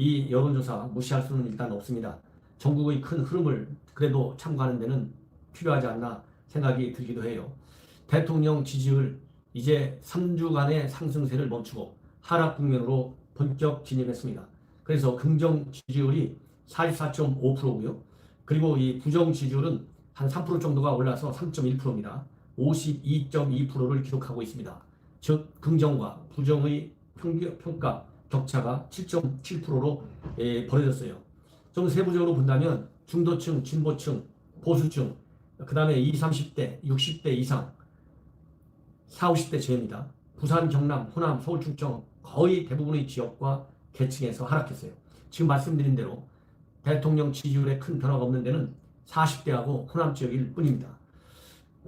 이 여론조사 무시할 수는 일단 없습니다. 전국의 큰 흐름을 그래도 참고하는 데는 필요하지 않나 생각이 들기도 해요. 대통령 지지율 이제 3주간의 상승세를 멈추고 하락 국면으로 본격 진입했습니다. 그래서 긍정 지지율이 44.5%고요. 그리고 이 부정 지지율은 한 3% 정도가 올라서 3.1%입니다. 52.2%를 기록하고 있습니다. 즉 긍정과 부정의 평가 격차가 7.7%로 벌어졌어요. 좀 세부적으로 본다면 중도층, 진보층, 보수층, 그 다음에 20, 30대, 60대 이상, 40, 50대 제외입니다. 부산, 경남, 호남, 서울, 충청 거의 대부분의 지역과 계층에서 하락했어요. 지금 말씀드린 대로 대통령 지지율에 큰 변화가 없는 데는 40대하고 호남 지역일 뿐입니다.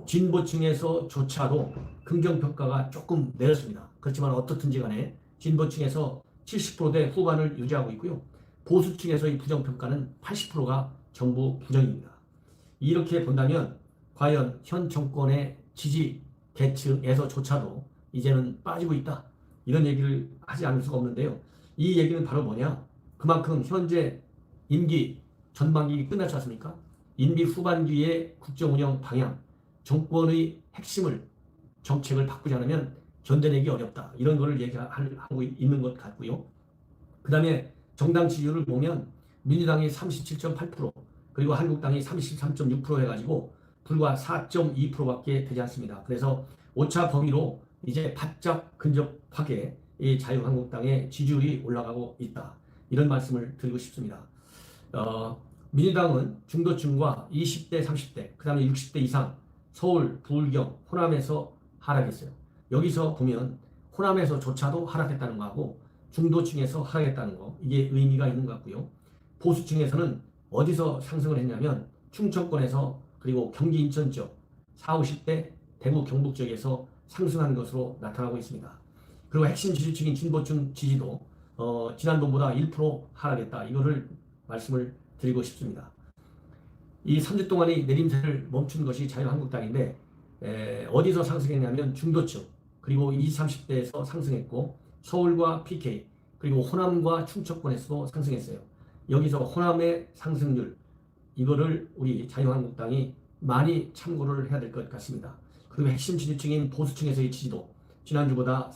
진보층에서조차도 긍정평가가 조금 내렸습니다. 그렇지만 어떻든지 간에 진보층에서 70%대 후반을 유지하고 있고요. 보수층에서의 부정평가는 80%가 전부 부정입니다. 이렇게 본다면 과연 현 정권의 지지 계층에서조차도 이제는 빠지고 있다. 이런 얘기를 하지 않을 수가 없는데요. 이 얘기는 바로 뭐냐? 그만큼 현재 임기 전반기 끝났지 않습니까? 임기 후반기의 국정운영 방향, 정권의 핵심을 정책을 바꾸지 않으면 견뎌내기 어렵다. 이런 거를 얘기하고 있는 것 같고요. 그 다음에 정당 지지율을 보면 민주당이 37.8%, 그리고 한국당이 33.6% 해가지고 불과 4.2%밖에 되지 않습니다. 그래서 오차 범위로 이제 바짝 근접하게 이 자유한국당의 지지율이 올라가고 있다. 이런 말씀을 드리고 싶습니다. 민주당은 중도층과 20대, 30대, 그 다음에 60대 이상 서울, 부울경, 호남에서 하락했어요. 여기서 보면 호남에서조차도 하락했다는 거하고 중도층에서 하락했다는 거, 이게 의미가 있는 것 같고요. 보수층에서는 어디서 상승을 했냐면 충청권에서, 그리고 경기 인천 지역 40, 50대 대구 경북 지역에서 상승한 것으로 나타나고 있습니다. 그리고 핵심 지지층인 진보층 지지도 지난번보다 1% 하락했다. 이거를 말씀을 드리고 싶습니다. 이 3주 동안의 내림세를 멈춘 것이 자유한국당인데 어디서 상승했냐면 중도층, 그리고 20, 30대에서 상승했고 서울과 PK, 그리고 호남과 충청권에서도 상승했어요. 여기서 호남의 상승률, 이거를 우리 자유한국당이 많이 참고를 해야 될 것 같습니다. 그리고 핵심 지지층인 보수층에서의 지지도 지난주보다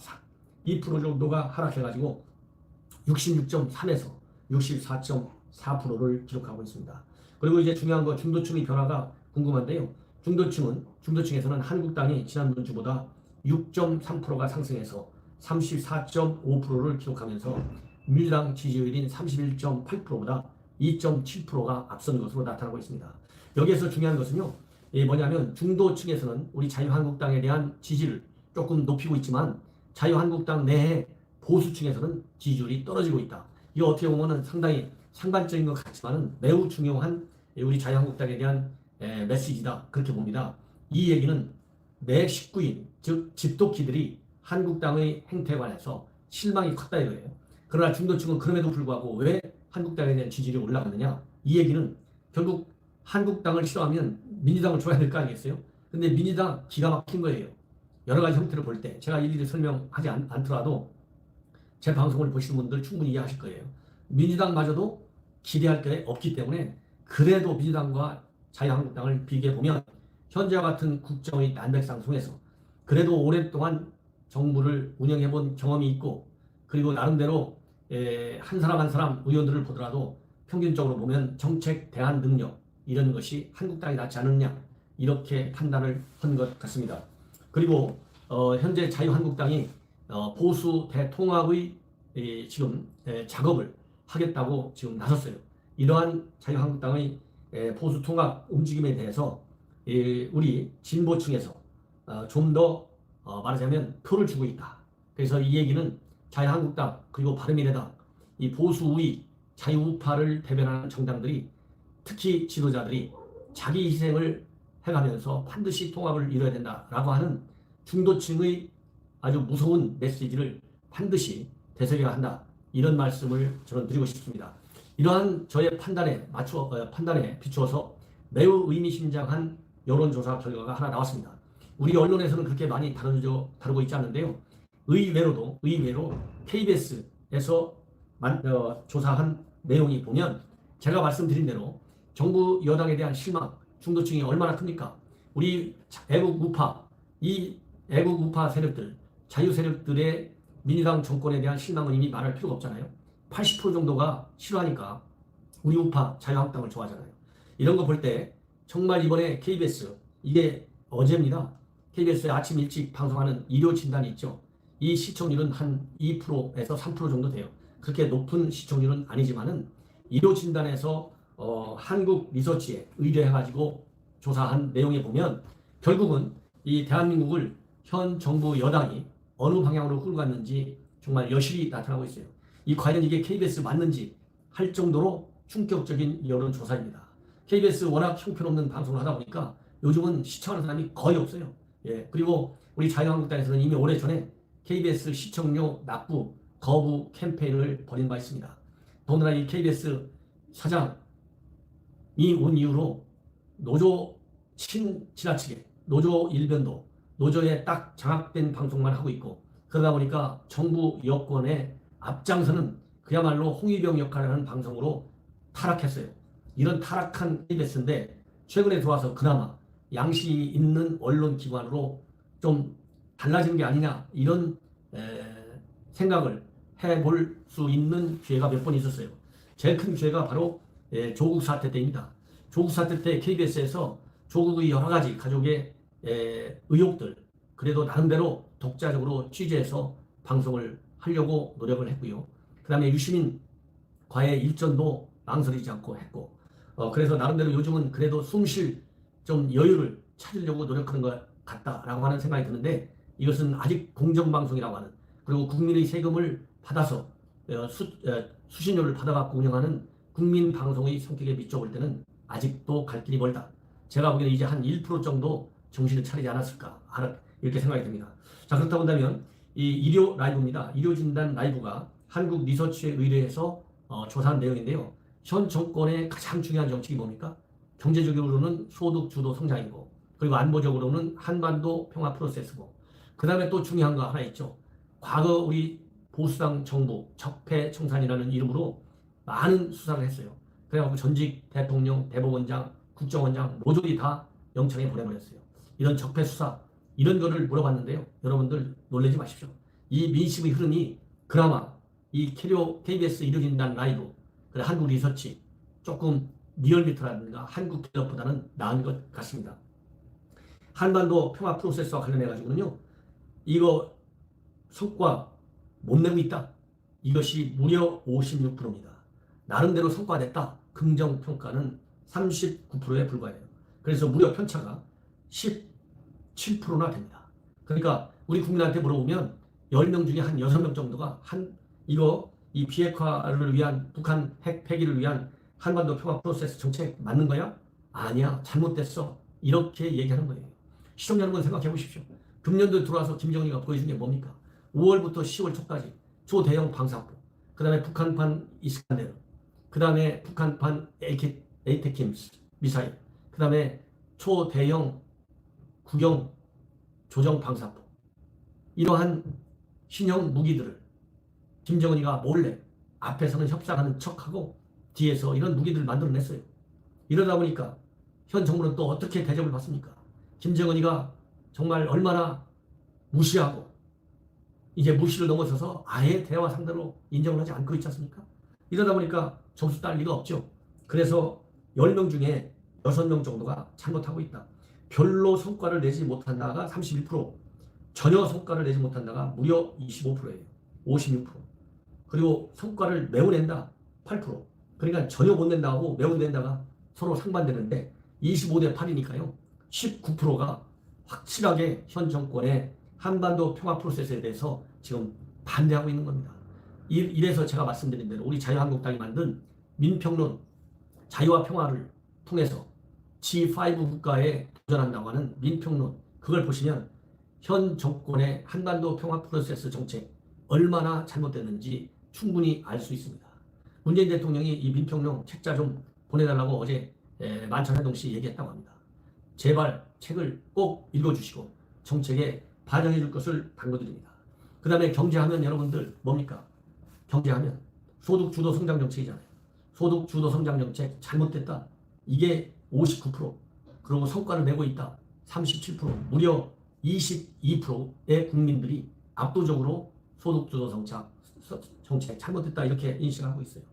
2% 정도가 하락해가지고 66.3에서 64.4%를 기록하고 있습니다. 그리고 이제 중요한 거 중도층의 변화가 궁금한데요. 중도층에서는 한국당이 지난주보다 6.3%가 상승해서 34.5%를 기록하면서 민주당 지지율인 31.8%보다 2.7%가 앞선 것으로 나타나고 있습니다. 여기에서 중요한 것은요, 뭐냐면 중도층에서는 우리 자유한국당에 대한 지지를 조금 높이고 있지만 자유한국당 내에 보수층에서는 지지율이 떨어지고 있다. 이거 어떻게 보면 상당히 상반적인 것 같지만 매우 중요한 우리 자유한국당에 대한 메시지다, 그렇게 봅니다. 이 얘기는 내 식구인, 즉 집도끼들이 한국당의 행태에 관해서 실망이 컸다 이거예요. 그러나 중도층은 그럼에도 불구하고 왜 한국당에 대한 지지율이 올라갔느냐, 이 얘기는 결국 한국당을 싫어하면 민주당을 좋아해야 될 거 아니겠어요? 근데 민주당 기가 막힌 거예요. 여러 가지 형태를 볼 때 제가 일일이 설명하지 않더라도 제 방송을 보시는 분들 충분히 이해하실 거예요. 민주당마저도 기대할 게 없기 때문에 그래도 민주당과 자유한국당을 비교해보면 현재와 같은 국정의 난백상 속에서 그래도 오랫동안 정부를 운영해본 경험이 있고, 그리고 나름대로 한 사람 한 사람 의원들을 보더라도 평균적으로 보면 정책 대안 능력, 이런 것이 한국당이 낫지 않느냐, 이렇게 판단을 한 것 같습니다. 그리고 현재 자유한국당이 보수 대통합의 지금 작업을 하겠다고 지금 나섰어요. 이러한 자유한국당의 보수 통합 움직임에 대해서 우리 진보층에서 좀 더 말하자면 표를 주고 있다. 그래서 이 얘기는 자유한국당, 그리고 바른미래당, 이 보수 우위 자유우파를 대변하는 정당들이, 특히 지도자들이 자기 희생을 해가면서 반드시 통합을 이뤄야 된다라고 하는 중도층의 아주 무서운 메시지를 반드시 되새겨야 한다, 이런 말씀을 저는 드리고 싶습니다. 이러한 저의 판단에 비추어서 매우 의미심장한 여론조사 결과가 하나 나왔습니다. 우리 언론에서는 그렇게 많이 다루고 있지 않는데요. 의외로 KBS에서 조사한 내용이 보면 제가 말씀드린 대로 정부 여당에 대한 실망, 중도층이 얼마나 큽니까? 우리 애국 우파, 이 애국 우파 세력들, 자유 세력들의 민주당 정권에 대한 실망은 이미 말할 필요가 없잖아요. 80% 정도가 싫어하니까 우리 우파 자유한국당을 좋아하잖아요. 이런 거 볼 때 정말 이번에 KBS, 이게 어제입니다. KBS에 아침 일찍 방송하는 일요 진단이 있죠. 이 시청률은 한 2%에서 3% 정도 돼요. 그렇게 높은 시청률은 아니지만은 일요 진단에서 한국 리서치에 의뢰해가지고 조사한 내용에 보면 결국은 이 대한민국을 현 정부 여당이 어느 방향으로 끌고 갔는지 정말 여실히 나타나고 있어요. 과연 이게 KBS 맞는지 할 정도로 충격적인 여론조사입니다. KBS 워낙 형편없는 방송을 하다 보니까 요즘은 시청하는 사람이 거의 없어요. 예, 그리고 우리 자유한국당에서는 이미 오래전에 KBS 시청료 납부 거부 캠페인을 벌인 바 있습니다. 더군다나 이 KBS 사장이 온 이후로 노조 지나치게 노조 일변도 노조에 딱 장악된 방송만 하고 있고, 그러다 보니까 정부 여권의 앞장서는 그야말로 홍위병 역할을 하는 방송으로 타락했어요. 이런 타락한 KBS인데 최근에 들어와서 그나마 양식이 있는 언론 기관으로 좀 달라지는 게 아니냐, 이런 생각을 해볼 수 있는 기회가 몇 번 있었어요. 제일 큰 기회가 바로 조국 사태 때입니다. 조국 사태 때 KBS에서 조국의 여러 가지 가족의 의혹들, 그래도 나름대로 독자적으로 취재해서 방송을 하려고 노력을 했고요. 그 다음에 유시민과의 일전도 망설이지 않고 했고, 그래서 나름대로 요즘은 그래도 숨쉴 좀 여유를 찾으려고 노력하는 것 같다라고 하는 생각이 드는데, 이것은 아직 공정방송이라고 하는, 그리고 국민의 세금을 받아서 수신료를 받아갖고 운영하는 국민방송의 성격에 비춰볼 때는 아직도 갈 길이 멀다. 제가 보기에는 이제 한 1% 정도 정신을 차리지 않았을까, 이렇게 생각이 듭니다. 자, 그렇다 본다면 이 일요 라이브입니다. 일요 진단 라이브가 한국 리서치에 의뢰해서 조사한 내용인데요. 현 정권의 가장 중요한 정책이 뭡니까? 경제적으로는 소득 주도 성장이고, 그리고 안보적으로는 한반도 평화 프로세스고, 그 다음에 또 중요한 거 하나 있죠. 과거 우리 보수당 정부 적폐청산이라는 이름으로 많은 수사를 했어요. 그래갖고 전직 대통령, 대법원장, 국정원장 모조리 다 영창에 보내버렸어요. 이런 적폐 수사, 이런 거를 물어봤는데요. 여러분들 놀라지 마십시오. 이 민심의 흐름이 그나마 이 KBS 일요진단 라이브, 한국 리서치, 조금 리얼미터라든가 한국 기업보다는 나은 것 같습니다. 한반도 평화 프로세스와 관련해가지고는요, 이거 성과 못 내고 있다. 이것이 무려 56%입니다. 나름대로 성과됐다. 긍정평가는 39%에 불과해요. 그래서 무려 편차가 17%나 됩니다. 그러니까 우리 국민한테 물어보면 10명 중에 한 6명 정도가 이 비핵화를 위한, 북한 핵 폐기를 위한 한반도 평화 프로세스 정책 맞는 거야? 아니야, 잘못됐어. 이렇게 얘기하는 거예요. 시청자 여러분 생각해 보십시오. 금년도 들어와서 김정은이가 보여준 게 뭡니까? 5월부터 10월 초까지 초대형 방사포, 그 다음에 북한판 이스칸데르, 그 다음에 북한판 에이테킴스 미사일, 그 다음에 초대형 구경 조정 방사포, 이러한 신형 무기들을 김정은이가 몰래 앞에서는 협상하는 척하고 뒤에서 이런 무기들을 만들어냈어요. 이러다 보니까 현 정부는 또 어떻게 대접을 받습니까? 김정은이가 정말 얼마나 무시하고 이제 무시를 넘어서서 아예 대화 상대로 인정을 하지 않고 있지 않습니까? 이러다 보니까 점수 딸 리가 없죠. 그래서 10명 중에 6명 정도가 잘못하고 있다. 별로 성과를 내지 못한다가 31%, 전혀 성과를 내지 못한다가 무려 25%예요. 56%. 그리고 성과를 매우 낸다 8%. 그러니까 전혀 못 낸다고 매우 낸다가 서로 상반되는데 25대 8이니까요. 19%가 확실하게 현 정권의 한반도 평화 프로세스에 대해서 지금 반대하고 있는 겁니다. 이래서 제가 말씀드린 대로 우리 자유한국당이 만든 민평론, 자유와 평화를 통해서 G5 국가에 도전한다고 하는 민평론, 그걸 보시면 현 정권의 한반도 평화 프로세스 정책 얼마나 잘못됐는지 충분히 알 수 있습니다. 문재인 대통령이 이 민평론 책자 좀 보내달라고 어제 만찬해동 씨 얘기했다고 합니다. 제발 책을 꼭 읽어주시고 정책에 반영해 줄 것을 당부드립니다. 그 다음에 경제하면 여러분들 뭡니까? 경제하면 소득 주도 성장 정책이잖아요. 소득 주도 성장 정책 잘못됐다. 이게 59%. 그리고 성과를 내고 있다. 37%. 무려 22%의 국민들이 압도적으로 소득 주도 정책 잘못됐다 이렇게 인식하고 있어요.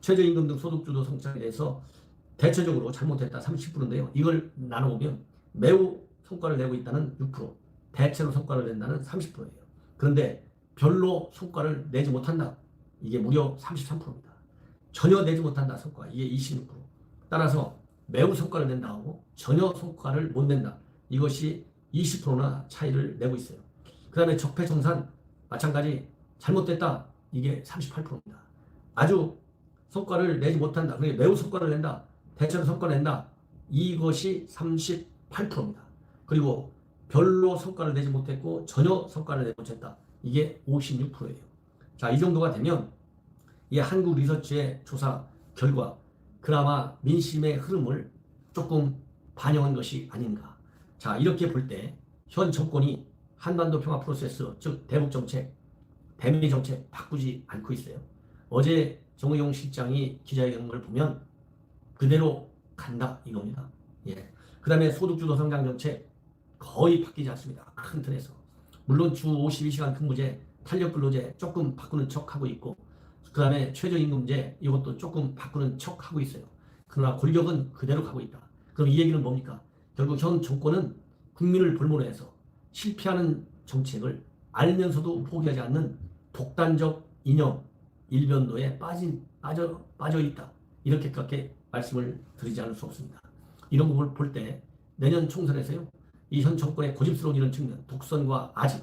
최저임금 등 소득 주도 정책에 대해서 대체적으로 잘못됐다 30%인데요. 이걸 나눠보면 매우 성과를 내고 있다는 6%, 대체로 성과를 낸다는 30%예요. 그런데 별로 성과를 내지 못한다. 이게 무려 33%입니다. 전혀 내지 못한다 성과. 이게 26%. 따라서 매우 성과를 낸다 하고 전혀 성과를 못 낸다. 이것이 20%나 차이를 내고 있어요. 그 다음에 적폐청산 마찬가지 잘못됐다. 이게 38%입니다. 아주 성과를 내지 못한다. 그러니까 매우 성과를 낸다. 대체로 성과를 낸다. 이것이 38%입니다. 그리고 별로 성과를 내지 못했고 전혀 성과를 내지 못했다. 이게 56%예요. 자, 이 정도가 되면 이 한국 리서치의 조사 결과 그나마 민심의 흐름을 조금 반영한 것이 아닌가. 자, 이렇게 볼 때 현 정권이 한반도 평화 프로세스, 즉 대북 정책, 대미 정책 바꾸지 않고 있어요. 어제 정의용 실장이 기자회견을 보면 그대로 간다 이겁니다. 예. 그 다음에 소득주도 성장 정책 거의 바뀌지 않습니다. 큰 틀에서. 물론 주 52시간 근무제, 탄력근로제 조금 바꾸는 척하고 있고 그 다음에 최저임금제 이것도 조금 바꾸는 척하고 있어요. 그러나 골격은 그대로 가고 있다. 그럼 이 얘기는 뭡니까? 결국 현 정권은 국민을 볼모로 해서 실패하는 정책을 알면서도 포기하지 않는 독단적 이념, 일변도에 빠져 있다. 이렇게밖에 말씀을 드리지 않을 수 없습니다. 이런 부분을 볼 때 내년 총선에서요. 이 현 정권의 고집스러운 이런 측면, 독선과 아집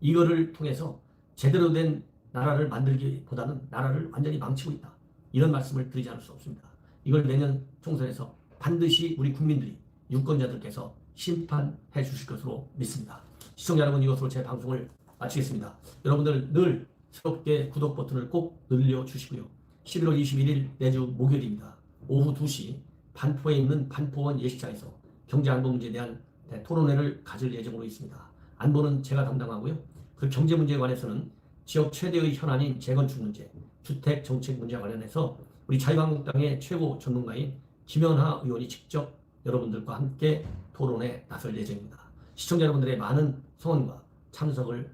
이거를 통해서 제대로 된 나라를 만들기보다는 나라를 완전히 망치고 있다. 이런 말씀을 드리지 않을 수 없습니다. 이걸 내년 총선에서 반드시 우리 국민들이 유권자들께서 심판해 주실 것으로 믿습니다. 시청자 여러분, 이것으로 제 방송을 마치겠습니다. 여러분들 늘 새롭게 구독 버튼을 꼭 눌러주시고요. 11월 21일 내주 목요일입니다. 오후 2시 반포에 있는 반포원 예식장에서 경제안보 문제에 대한 토론회를 가질 예정으로 있습니다. 안보는 제가 담당하고요. 그 경제 문제에 관해서는 지역 최대의 현안인 재건축 문제, 주택 정책 문제와 관련해서 우리 자유한국당의 최고 전문가인 김연하 의원이 직접 여러분들과 함께 토론에 나설 예정입니다. 시청자 여러분들의 많은 성원과 참석을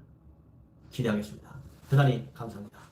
기대하겠습니다. 대단히 감사합니다.